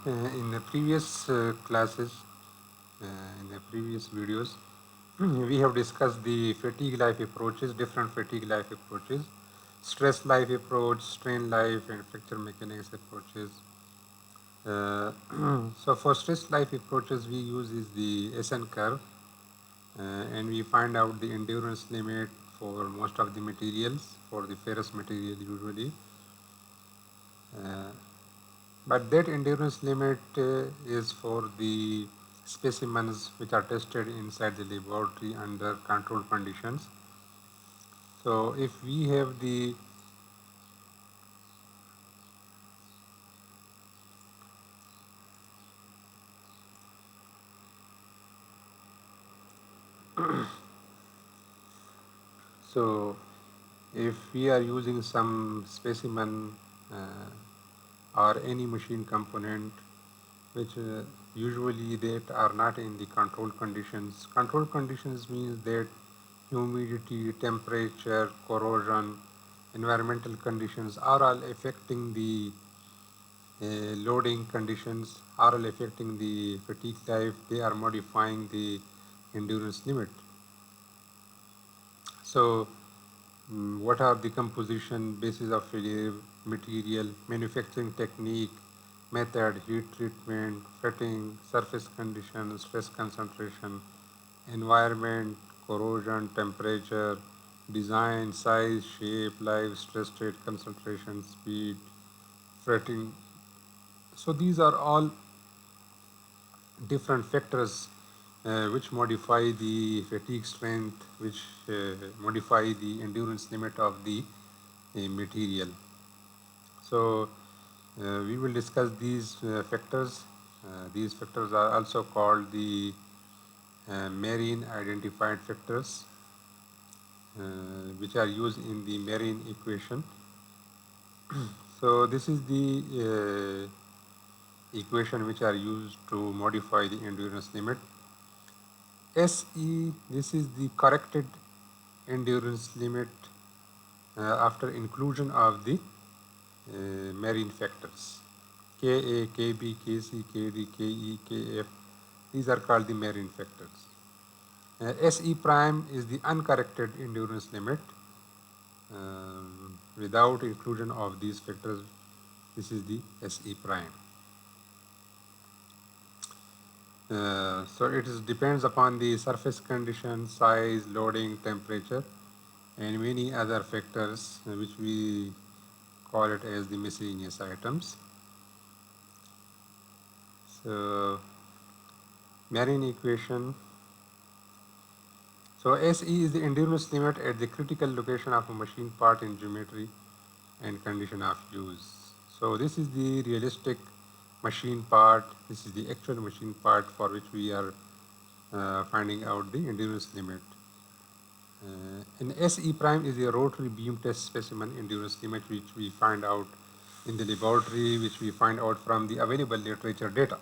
In the previous classes, in the previous videos, we have discussed the fatigue life approaches, different fatigue life approaches, stress life approach, strain life, and fracture mechanics approaches. So for stress life approaches, we use is the SN curve, and we find out the endurance limit for most of the materials, for the ferrous material usually. Uh, But that endurance limit is for the specimens which are tested inside the laboratory under controlled conditions. So if we have the so if we are using some specimen or any machine component which usually that are not in the controlled conditions. Controlled conditions means that humidity, temperature, corrosion, environmental conditions are all affecting the loading conditions, are all affecting the fatigue life. They are modifying the endurance limit. So, what are the composition, basis of failure, material, manufacturing technique, method, heat treatment, fitting, surface conditions, stress concentration, environment, corrosion, temperature, design, size, shape, life, stress state, concentration, speed, fretting. So these are all different factors which modify the fatigue strength, which modify the endurance limit of the material. So we will discuss these factors. These factors are also called the marine identified factors, which are used in the marine equation. So this is the equation which are used to modify the endurance limit. SE, this is the corrected endurance limit after inclusion of the marine factors. Ka, Kb, Kc, Kd, Ke, Kf, these are called the marine factors. Se prime is the uncorrected endurance limit without inclusion of these factors. This is the Se prime. So it is depends upon the surface condition, size, loading, temperature, and many other factors which we call it as the miscellaneous items. So marine equation. So SE is the endurance limit at the critical location of a machine part in geometry and condition of use. So this is the realistic machine part. This is the actual machine part for which we are finding out the endurance limit. And SE prime is a rotary beam test specimen endurance limit which we find out in the laboratory, which we find out from the available literature data.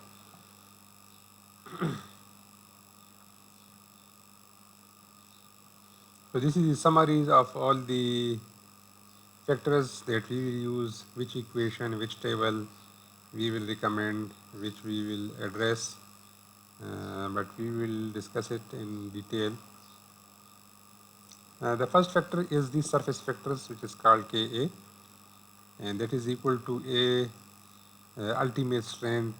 So this is the summaries of all the factors that we will use, which equation, which table we will recommend, which we will address, but we will discuss it in detail. The first factor is the surface factors, which is called Ka, and that is equal to A ultimate strength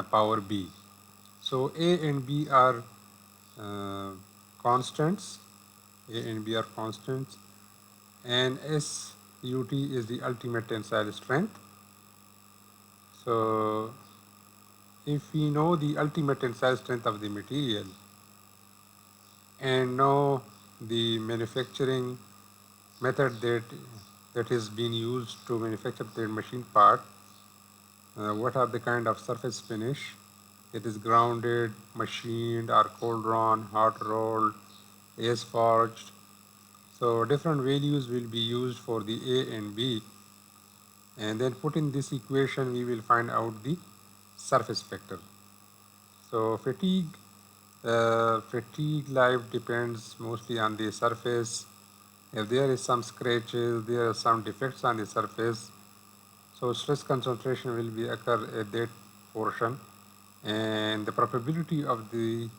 power B. So A and B are uh, constants, A and B are constants, and SUT is the ultimate tensile strength. So if we know the ultimate tensile strength of the material and know the manufacturing method that is being used to manufacture the machine part, what are the kind of surface finish, it is grounded, machined, or cold drawn, hot rolled, ace forged. So different values will be used for the A and B, and then put in this equation we will find out the surface factor. So fatigue life depends mostly on the surface. If there is some scratches, there are some defects on the surface, so stress concentration will be occur at that portion, and the probability of the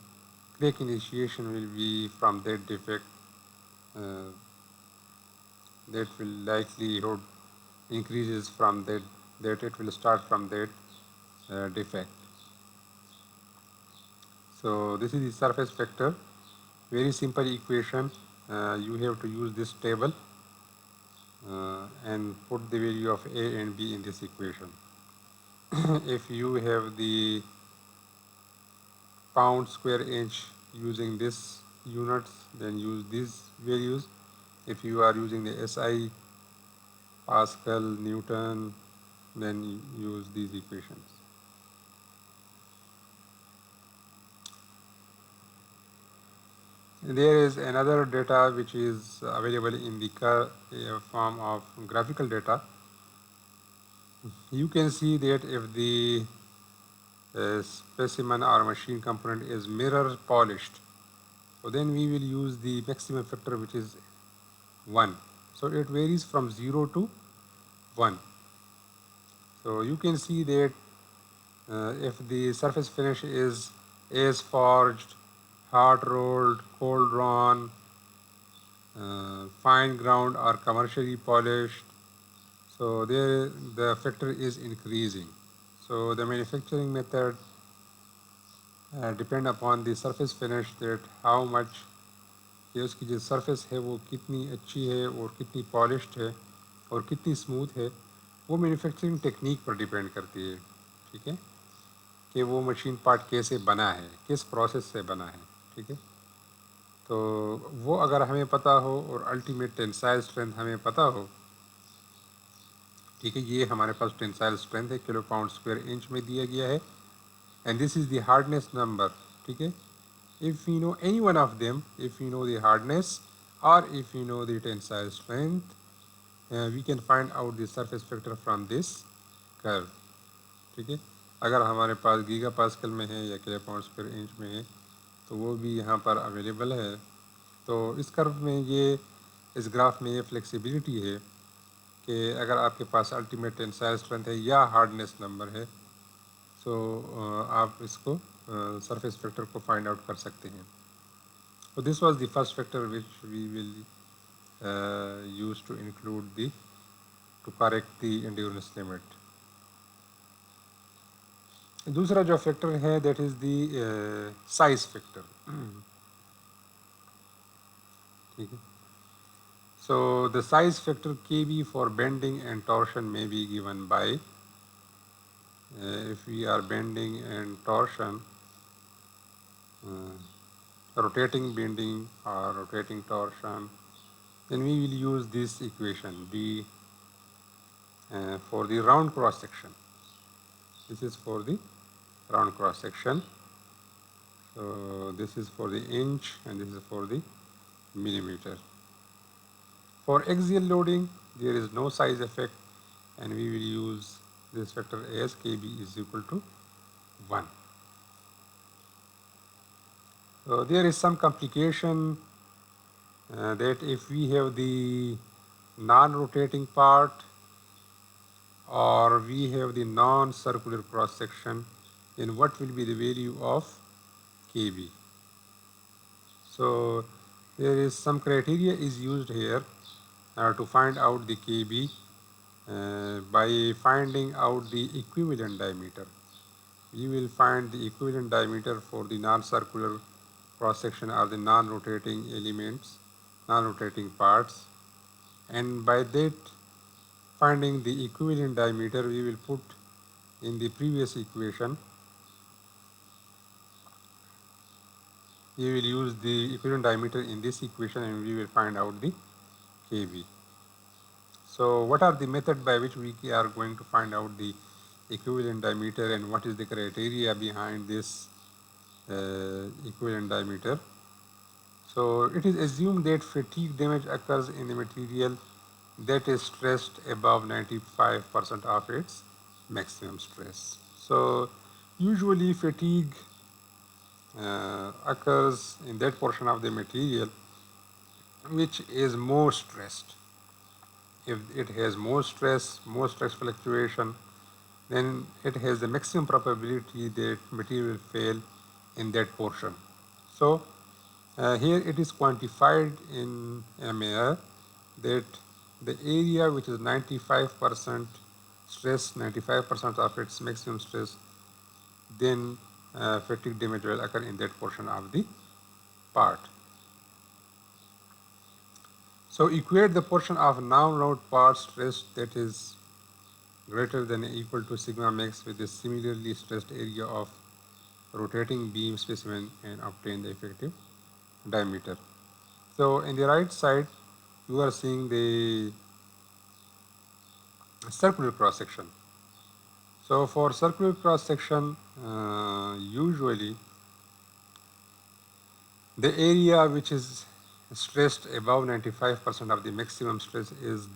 crack initiation will be from that defect. Uh, that will likelihood increases from that it will start from that defect. So this is the surface factor. Very simple equation. You have to use this table and put the value of A and B in this equation. If you have the pound square inch using this units, then use these values. If you are using the SI, Pascal, Newton, then use these equations. There is another data which is available in the form of graphical data. You can see that if the specimen or machine component is mirror polished, so then we will use the maximum factor, which is 1. So it varies from 0 to 1. So you can see that if the surface finish is as forged, hard rolled, cold drawn, fine ground or commercially polished, so there the factor is increasing. So the manufacturing method depend upon the surface finish, that how much कि उसकी जो surface है वो कितनी अच्छी है और कितनी पॉलिश्ड है और कितनी स्मूथ है, वो मैन्युफैक्चरिंग टेक्निक पर डिपेंड करती है। ठीक है, कि वो मशीन पार्ट कैसे बना है, किस प्रोसेस से बना है। ठीक है, तो वो अगर हमें पता हो और अल्टीमेट टेंसाइल स्ट्रेंथ हमें पता हो, ठीक है, ये हमारे पास टेंसाइल स्ट्रेंथ है, किलो पाउंड स्क्वायर इंच में दिया गया है, and this is the hardness number. ठीक है, if we know any one of them, if we know the hardness or if we know the tensile strength, we can find out the surface factor from this curve. ठीक है, अगर हमारे पास giga pascal में है या kilo pound square inch में है तो वो भी यहाँ पर अवेलेबल है। तो इस कर्व में ये, इस ग्राफ में ये फ्लेक्सिबिलिटी है कि अगर आपके पास अल्टीमेट टेंसाइल स्ट्रेंथ है या हार्डनेस नंबर है, तो आप इसको सरफेस फैक्टर को फाइंड आउट कर सकते हैं। So this was the first factor which we will use to include to correct the endurance limit. दूसरा जो फैक्टर है that is the size factor. ठीक है, so the size factor Kb for bending and torsion may be given by if we are bending and torsion, rotating bending or rotating torsion, then we will use this equation B for the round cross section. This is for the round cross section. So this is for the inch and this is for the millimeter. For axial loading, there is no size effect, and we will use this factor as Kb is equal to 1. So there is some complication that if we have the non-rotating part or we have the non-circular cross section, then what will be the value of Kb? So there is some criteria is used here to find out the Kb by finding out the equivalent diameter. We will find the equivalent diameter for the non-circular cross section or the non-rotating elements, non-rotating parts, and by that finding the equivalent diameter, we will put in the previous equation, we will use the equivalent diameter in this equation and we will find out the Kb. So what are the method by which we are going to find out the equivalent diameter and what is the criteria behind this equivalent diameter? So it is assumed that fatigue damage occurs in the material that is stressed above 95% of its maximum stress. So usually fatigue occurs in that portion of the material which is more stressed. If it has more stress fluctuation, then it has the maximum probability that material will fail in that portion. So here it is quantified in MAR that the area which is 95% stress, 95% of its maximum stress, then fatigue damage will occur in that portion of the part. So equate the portion of non-load part stress that is greater than or equal to sigma max with the similarly stressed area of rotating beam specimen and obtain the effective diameter. So in the right side, you are seeing the circular cross section. So for circular cross section, usually the area which is stressed above 95% of the maximum stress is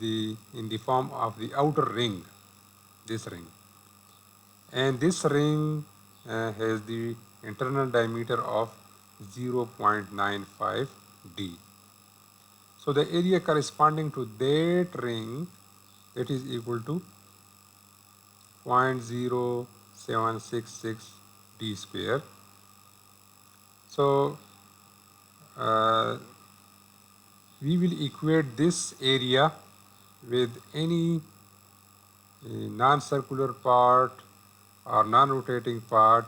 in the form of the outer ring, this ring. And this ring has the internal diameter of 0.95 d. So the area corresponding to that ring, that is equal to 0.0766 d square. So we will equate this area with any non-circular part or non-rotating part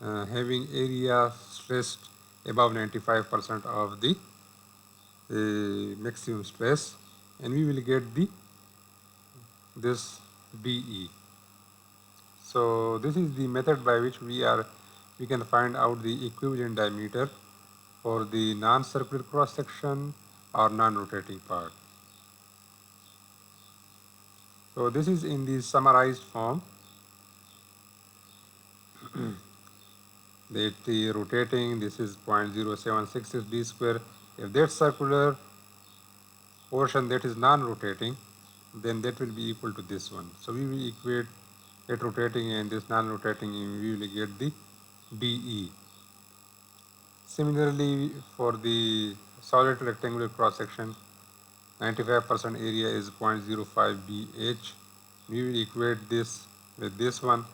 having area stressed above 95% of the maximum stress, and we will get this DE. So this is the method by which we can find out the equivalent diameter for the non-circular cross section or non-rotating part. So this is in the summarized form that the rotating, this is 0.0766 d square. If that circular portion that is non-rotating, then that will be equal to this one. So we will equate that rotating and this non-rotating, and we will get the DE. Similarly, for the solid rectangular cross section, 95% area is 0.05 BH. We will equate this with this one,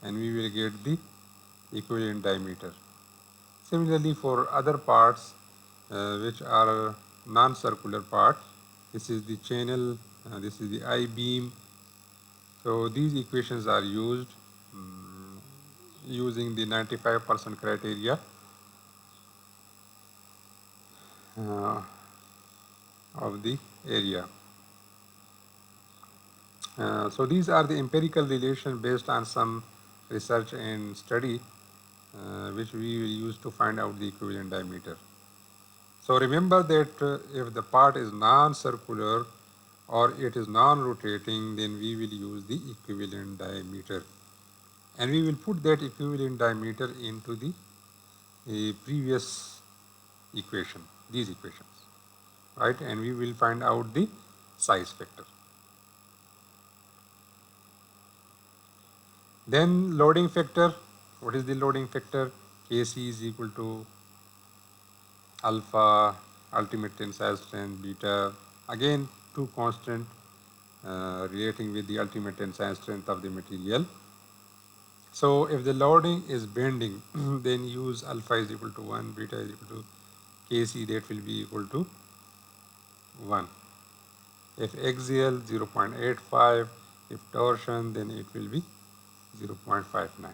and we will get the equivalent diameter. Similarly, for other parts which are non-circular part, this is the channel, this is the I-beam. So these equations are used using the 95% criteria of the area. So these are the empirical relations based on some research and study which we will use to find out the equivalent diameter. So remember that if the part is non-circular or it is non-rotating, then we will use the equivalent diameter. And we will put that equivalent diameter into the previous equation, these equations, right? And we will find out the size factor. Then loading factor, what is the loading factor? Kc is equal to alpha, ultimate tensile strength, beta, again two constant relating with the ultimate tensile strength of the material. So if the loading is bending, then use alpha is equal to 1, beta is equal to Kc, that will be equal to 1. If axial, 0.85, if torsion, then it will be 0.59.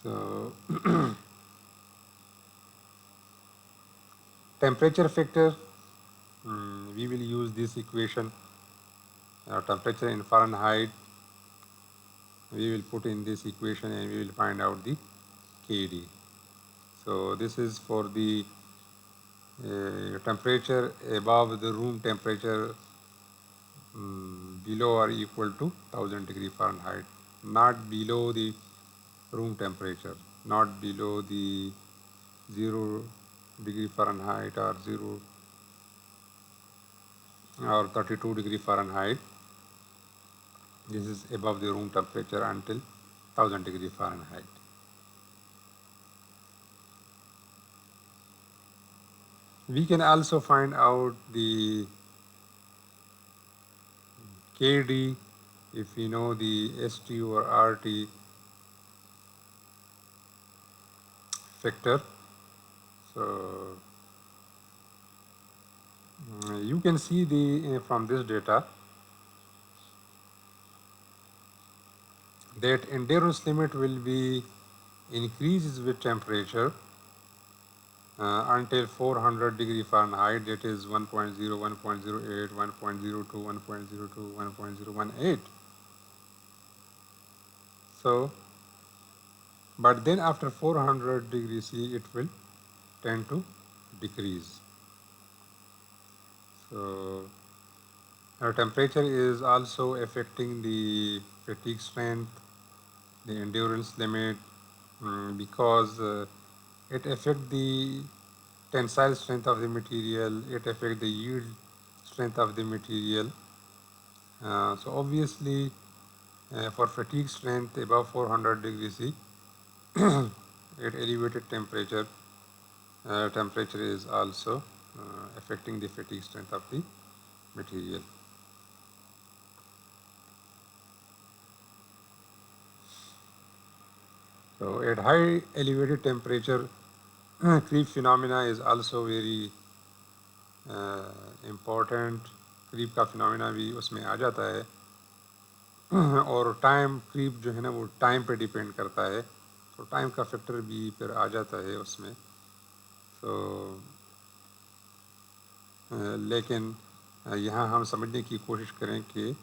So temperature factor, we will use this equation. Temperature in Fahrenheit, we will put in this equation and we will find out the KD. So this is for the temperature above the room temperature below or equal to 1000 degree Fahrenheit, not below the room temperature, not below the 0 degree Fahrenheit or 0 or 32 degree Fahrenheit. This is above the room temperature until 1000 degree Fahrenheit. We can also find out the KD, if we know the ST or RT factor. So you can see the from this data that endurance limit will be increases with temperature until 400 degree Fahrenheit, that is 1.0, 1.08, 1.02, 1.02, 1.018. So, but then after 400 degrees C, it will tend to decrease. So, temperature is also affecting the fatigue strength, the endurance limit, because it affects the tensile strength of the material, it affects the yield strength of the material. So obviously, for fatigue strength above 400 degrees C, at elevated temperature, temperature is also affecting the fatigue strength of the material. So at high elevated temperature, creep phenomena is also very important. Creep का phenomena भी उसमें आ जाता है और time creep जो है ना वो टाइम पे डिपेंड करता है, तो टाइम का फैक्टर भी फिर आ जाता है उसमें। तो लेकिन यहाँ हम समझने की कोशिश करें कि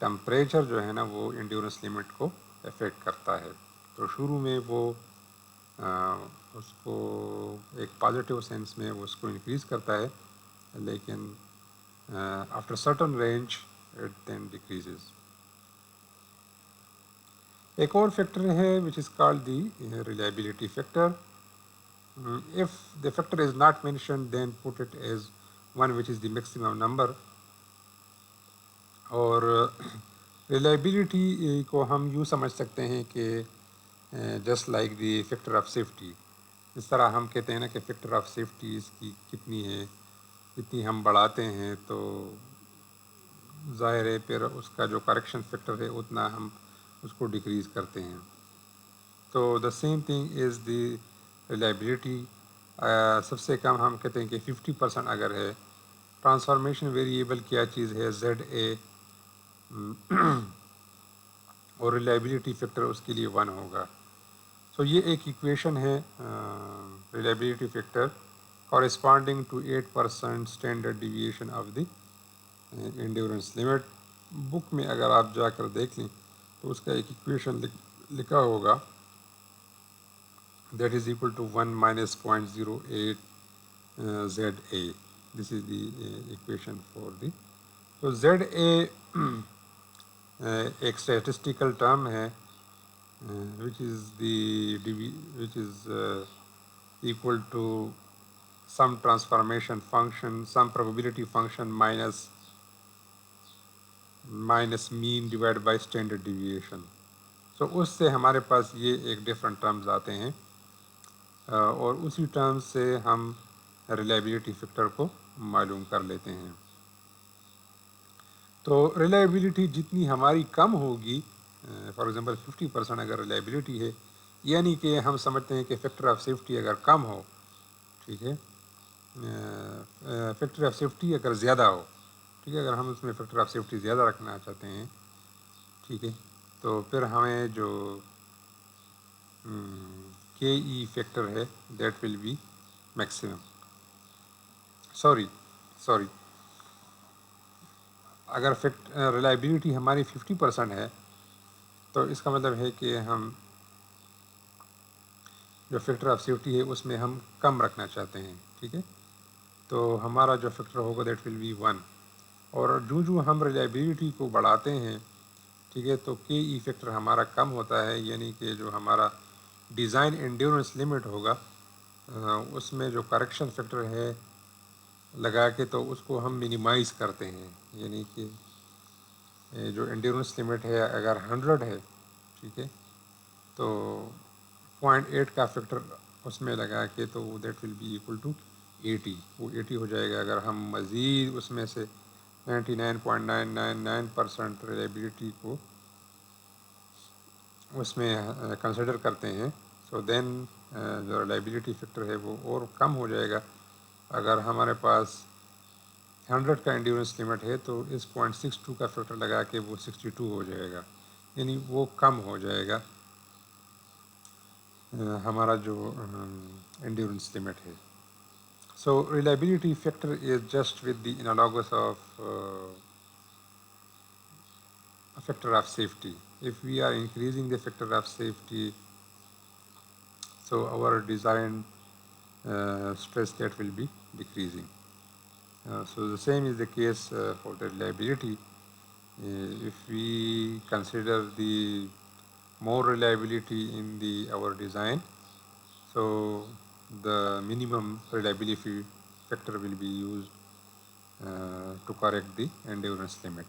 टेम्परेचर जो है ना वो एंड्योरेंस लिमिट को अफेक्ट करता है। तो शुरू में वो उसको एक पॉजिटिव सेंस में वो उसको इंक्रीज़ करता है, लेकिन after certain range it then decreases. एक और फैक्टर है which is called the reliability factor. If the factor is not mentioned, then put it as one which is the maximum number. और रिलायबिलिटी को हम यूँ समझ सकते हैं कि just like the factor of safety, इस तरह हम कहते हैं ना कि फैक्टर ऑफ सेफ्टी इसकी कितनी है, जितनी हम बढ़ाते हैं तो ज़ाहिर है फिर उसका जो करेक्शन फैक्टर है उतना हम उसको डिक्रीज़ करते हैं। तो the same thing is the reliability. सबसे कम हम कहते हैं कि 50% अगर है। ट्रांसफॉर्मेशन वेरिएबल क्या चीज़ है, ZA, और रिलायबिलिटी फैक्टर उसके लिए 1 होगा। सो ये एक इक्वेशन है reliability factor corresponding to 8% standard deviation of the endurance limit. Book में अगर आप जाकर देख लें तो उसका एक इक्वेशन लिखा होगा, that is equal to 1 minus 0.08 ZA. This is the equation for the, so ZA एक statistical term है which is equal to some transformation function, some probability function minus mean divided by standard deviation. So उससे हमारे पास ये एक different terms आते हैं और उसी टर्म्स से हम रिलायबिलिटी फैक्टर को मालूम कर लेते हैं। तो रिलायबिलिटी जितनी हमारी कम होगी, फॉर एग्जांपल 50% अगर रिलायबिलिटी है, यानी कि हम समझते हैं कि फैक्टर ऑफ सेफ्टी अगर कम हो, ठीक है, फैक्टर ऑफ सेफ्टी अगर ज़्यादा हो, ठीक है, अगर हम उसमें फैक्टर ऑफ सेफ्टी ज़्यादा रखना चाहते हैं, ठीक है, तो फिर हमें जो KE फैक्टर है that will B maximum. Sorry अगर रिलायबिलिटी हमारी 50% है तो इसका मतलब है कि हम जो फैक्टर ऑफ सेफ्टी है उसमें हम कम रखना चाहते हैं, ठीक है, तो हमारा जो फैक्टर होगा दैट विल बी 1। और जो हम रिलायबिलिटी को बढ़ाते हैं, ठीक है, तो KE फैक्टर हमारा कम होता है, यानी कि जो हमारा डिज़ाइन एंड्योरेंस लिमिट होगा उसमें जो करेक्शन फैक्टर है लगा के तो उसको हम मिनिमाइज़ करते हैं, यानी कि जो एंड्योरेंस लिमिट है अगर 100 है, ठीक है, तो 0.8 का फैक्टर उसमें लगा के तो that will be equal to 80, वो 80 हो जाएगा। अगर हम मज़ीद उसमें से 99.999% रिलायबिलिटी को उसमें कंसिडर करते हैं, सो देन जो रिलायबिलिटी फैक्टर है वो और कम हो जाएगा। अगर हमारे पास 100 का एंड्योरेंस लिमिट है तो इस 0.62 का फैक्टर लगा के वो 62 हो जाएगा, यानी वो कम हो जाएगा हमारा जो एंड्योरेंस लिमिट है। So reliability factor is just with the analogous of a factor of safety. If we are increasing the factor of safety, so our design stress that will be decreasing. So the same is the case for the reliability. If we consider the more reliability in the our design, so the minimum reliability factor will be used to correct the endurance limit.